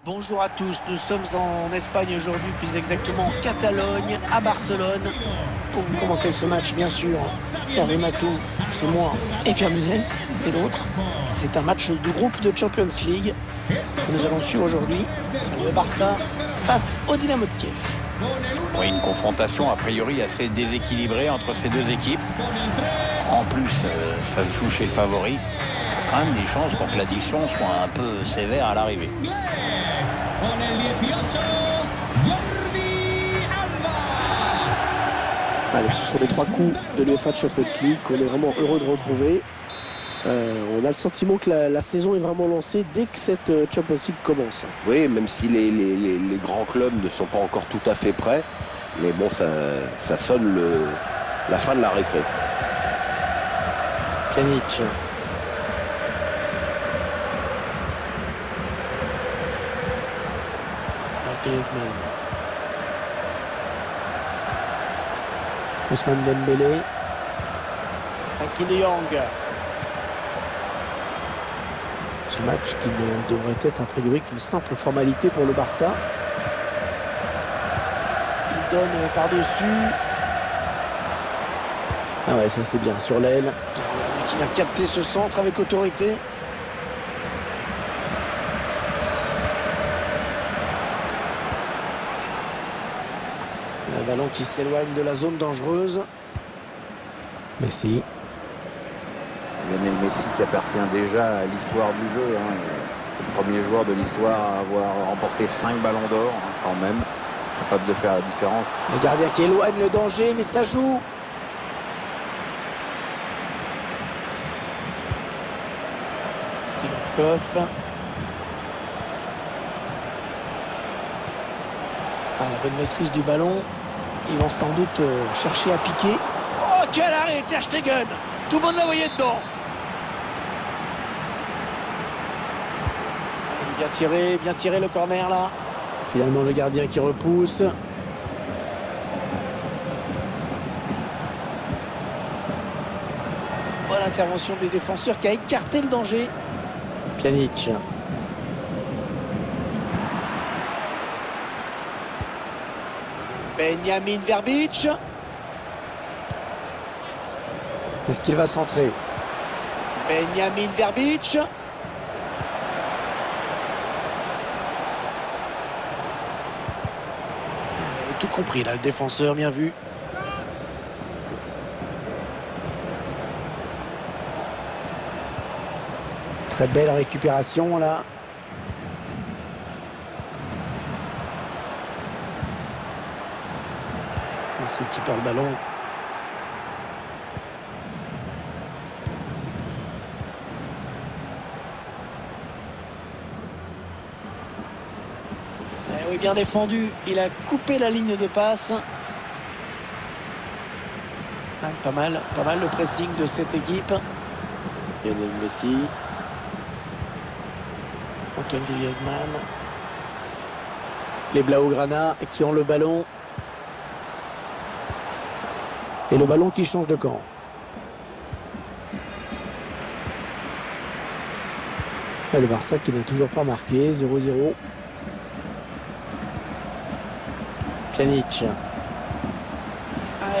Bonjour à tous, nous sommes en Espagne aujourd'hui, plus exactement en Catalogne, à Barcelone, pour vous commenter ce match, bien sûr. Hervé Matou, c'est moi, et Pierre Menez, c'est l'autre. C'est un match du groupe de Champions League que nous allons suivre aujourd'hui. Le Barça face au Dynamo de Kiev. Oui, une confrontation a priori assez déséquilibrée entre ces deux équipes. En plus, ça se joue chez le favori. Il y a quand même des chances pour que l'addition soit un peu sévère à l'arrivée. Allez, ce sont les 3 coups de l'UEFA Champions League qu'on est vraiment heureux de retrouver. On a le sentiment que la saison est vraiment lancée dès que cette Champions League commence. Oui, même si les grands clubs ne sont pas encore tout à fait prêts. Mais bon, ça sonne la fin de la récré. Pjanic. Griezmann. Ousmane Dembélé. Frenkie de Jong. Ce match qui ne devrait être a priori qu'une simple formalité pour le Barça. Il donne par-dessus. Ah ouais, ça c'est bien, sur l'aile. Qui vient capter ce centre avec autorité. Un ballon qui s'éloigne de la zone dangereuse. Messi. Lionel Messi qui appartient déjà à l'histoire du jeu. Le premier joueur de l'histoire à avoir remporté 5 ballons d'or, quand même. Capable de faire la différence. Le gardien qui éloigne le danger, mais ça joue. Simakov. La bonne maîtrise du ballon. Ils vont sans doute chercher à piquer. Oh, quel arrêt, Ter Stegen. Tout le monde la voyait dedans. Bien tiré le corner là. Finalement le gardien qui repousse. Bonne intervention du défenseur qui a écarté le danger. Pjanic. Benjamin Verbic. Est-ce qu'il va centrer? Benjamin Verbic. Il avait tout compris là, le défenseur, bien vu. Très belle récupération là. Messi qui perd le ballon. Oui, bien défendu. Il a coupé la ligne de passe. Pas mal le pressing de cette équipe. Lionel Messi. Antoine Griezmann. Les Blaugrana qui ont le ballon. Et le ballon qui change de camp. Et le Barça qui n'a toujours pas marqué. 0-0. Pjanic.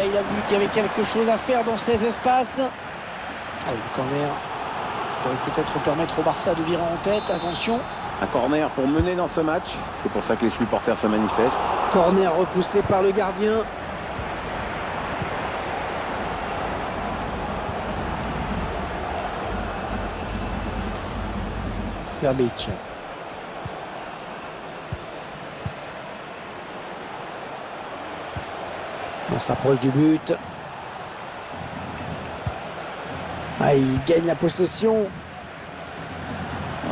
Il a vu qu'il y avait quelque chose à faire dans cet espace. Le corner Pourrait peut-être permettre au Barça de virer en tête. Attention. Un corner pour mener dans ce match. C'est pour ça que les supporters se manifestent. Corner repoussé par le gardien. Verbic. On s'approche du but. Il gagne la possession.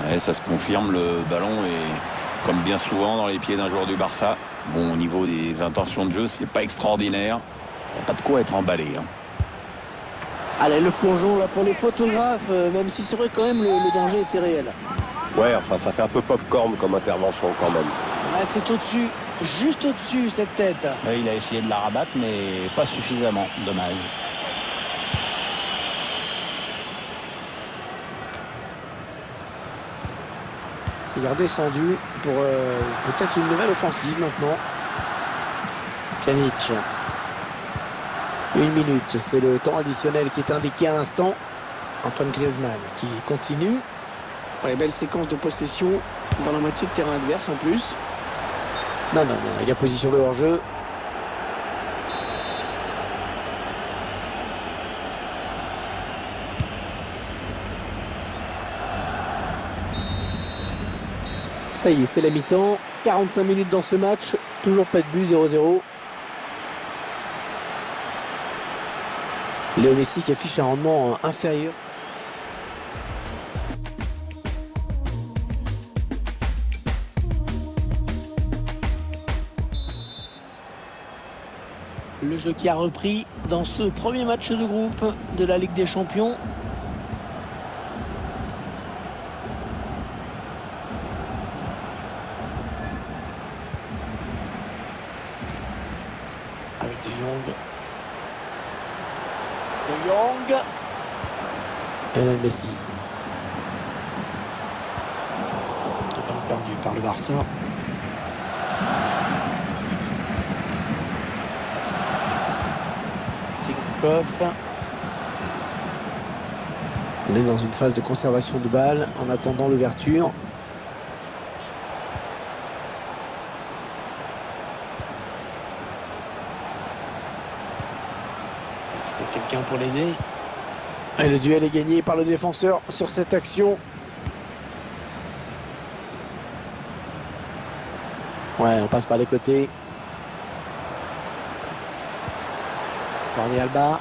Ouais, ça se confirme, le ballon est, comme bien souvent dans les pieds d'un joueur du Barça. Bon, au niveau des intentions de jeu, c'est pas extraordinaire. Il n'y a pas de quoi être emballé. Allez, le plongeon là pour les photographes, même si c'est vrai quand même le danger était réel. Ouais, enfin, ça fait un peu popcorn comme intervention quand même. C'est au-dessus, juste au-dessus cette tête. Ouais, il a essayé de la rabattre, mais pas suffisamment. Dommage. Il est redescendu pour peut-être une nouvelle offensive maintenant. Pjanic. 1 minute, c'est le temps additionnel qui est indiqué à l'instant. Antoine Griezmann qui continue. Ouais, belle séquence de possession dans la moitié de terrain adverse en plus. Non, il y a position de hors-jeu. Ça y est, c'est la mi-temps. 45 minutes dans ce match. Toujours pas de but, 0-0. Léo Messi qui affiche un rendement inférieur. Le jeu qui a repris dans ce premier match de groupe de la Ligue des Champions. Avec De Jong. Lionel Messi. Ballon perdu par le Barça. Sigankov. On est dans une phase de conservation de balle en attendant l'ouverture. Est-ce qu'il y a quelqu'un pour l'aider? Et le duel est gagné par le défenseur sur cette action. Ouais, on passe par les côtés. Jordi Alba.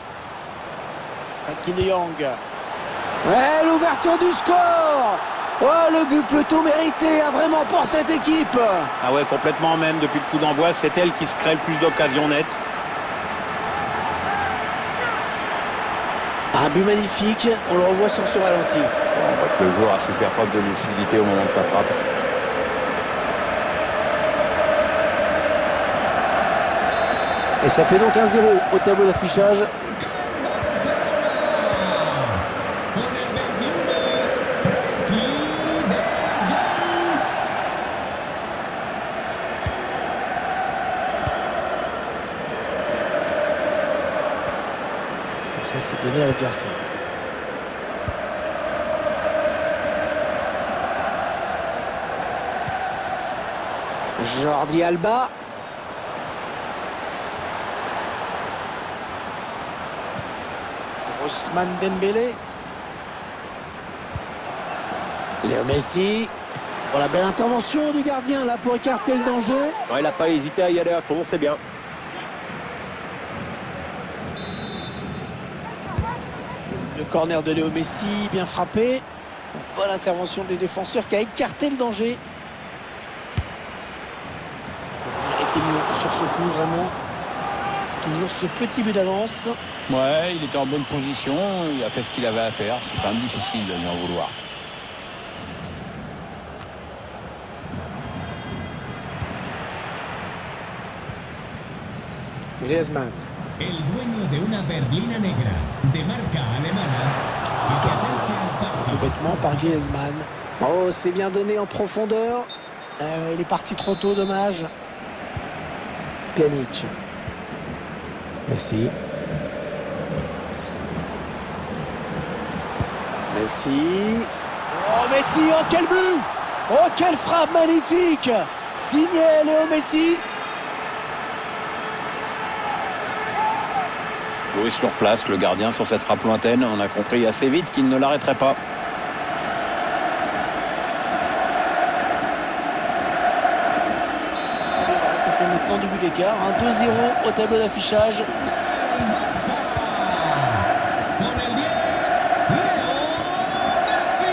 Frenkie de Jong. Ouais, l'ouverture du score. Oh, le but plutôt mérité, vraiment pour cette équipe. Ah ouais, complètement même. Depuis le coup d'envoi, c'est elle qui se crée le plus d'occasions nettes. Un but magnifique, on le revoit sur ce ralenti. On voit que le joueur a su faire preuve de lucidité au moment de sa frappe. Et ça fait donc 1-0 au tableau d'affichage. Et ça, c'est donné à l'adversaire. Jordi Alba. Ousmane Dembélé. Léo Messi. Pour la belle intervention du gardien là pour écarter le danger. Ouais, il n'a pas hésité à y aller à fond, c'est bien. Le corner de Léo Messi, bien frappé. Bonne intervention des défenseurs qui a écarté le danger. Il était mieux sur ce coup, vraiment. Toujours ce petit but d'avance. Ouais, il était en bonne position, il a fait ce qu'il avait à faire. C'est quand même difficile de lui en vouloir. Griezmann. El dueño de una berlina negra de marca alemana que se acerca al Tout parque. bêtement par Griezmann. Oh, c'est bien donné en profondeur. Il est parti trop tôt, dommage. Pjanic. Messi. Messi. Oh, Messi, oh quel but! Oh, quelle frappe magnifique! Signé Léo Messi. Joué sur place, le gardien sur cette frappe lointaine, on a compris assez vite qu'il ne l'arrêterait pas. Voilà, ça fait maintenant du but d'écart. 2-0 au tableau d'affichage. El Barça. Con el 10, Leo Messi.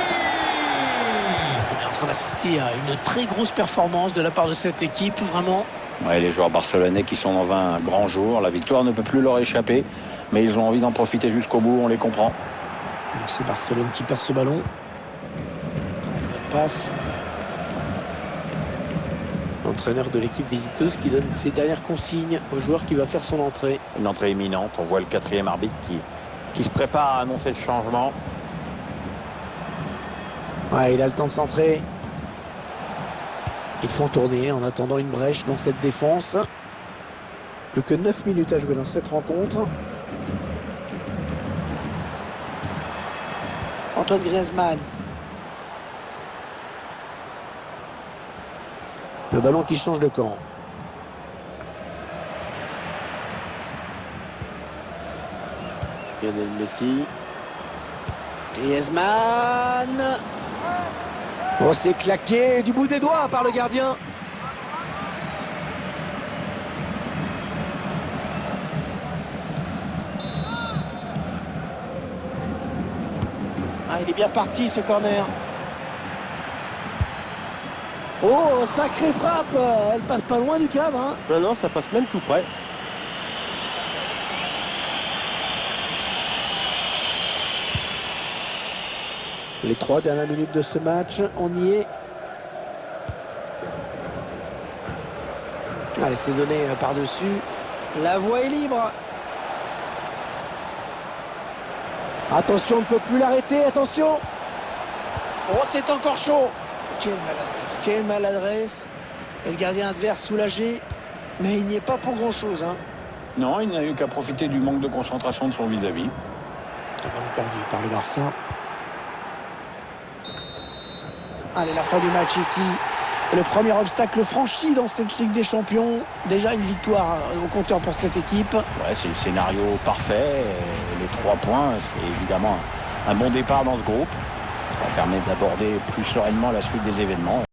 On est en train d'assister à une très grosse performance de la part de cette équipe, vraiment. Ouais, les joueurs barcelonais qui sont dans un grand jour, la victoire ne peut plus leur échapper, mais ils ont envie d'en profiter jusqu'au bout, on les comprend. C'est Barcelone qui perd ce ballon. Une bonne passe. L'entraîneur de l'équipe visiteuse qui donne ses dernières consignes au joueur qui va faire son entrée. Une entrée imminente, on voit le quatrième arbitre qui se prépare à annoncer le changement. Ouais, il a le temps de centrer. Ils font tourner en attendant une brèche dans cette défense. Plus que 9 minutes à jouer dans cette rencontre. Antoine Griezmann. Le ballon qui change de camp. Lionel Messi. Griezmann. Oh, c'est claqué du bout des doigts par le gardien. Ah, il est bien parti ce corner. Oh, sacrée frappe. Elle passe pas loin du cadre. Hein. Non, non, ça passe même tout près. Les 3 dernières minutes de ce match, on y est. Allez, c'est donné par-dessus. La voie est libre. Attention, on ne peut plus l'arrêter. Attention. Oh, c'est encore chaud. Quelle maladresse. Quelle maladresse. Et le gardien adverse soulagé. Mais il n'y est pas pour grand-chose. Hein. Non, il n'a eu qu'à profiter du manque de concentration de son vis-à-vis. Ballon perdu par le Barça. Allez, la fin du match ici. Et le premier obstacle franchi dans cette Ligue des Champions. Déjà une victoire au compteur pour cette équipe. Ouais, c'est le scénario parfait. Les 3 points, c'est évidemment un bon départ dans ce groupe. Ça permet d'aborder plus sereinement la suite des événements.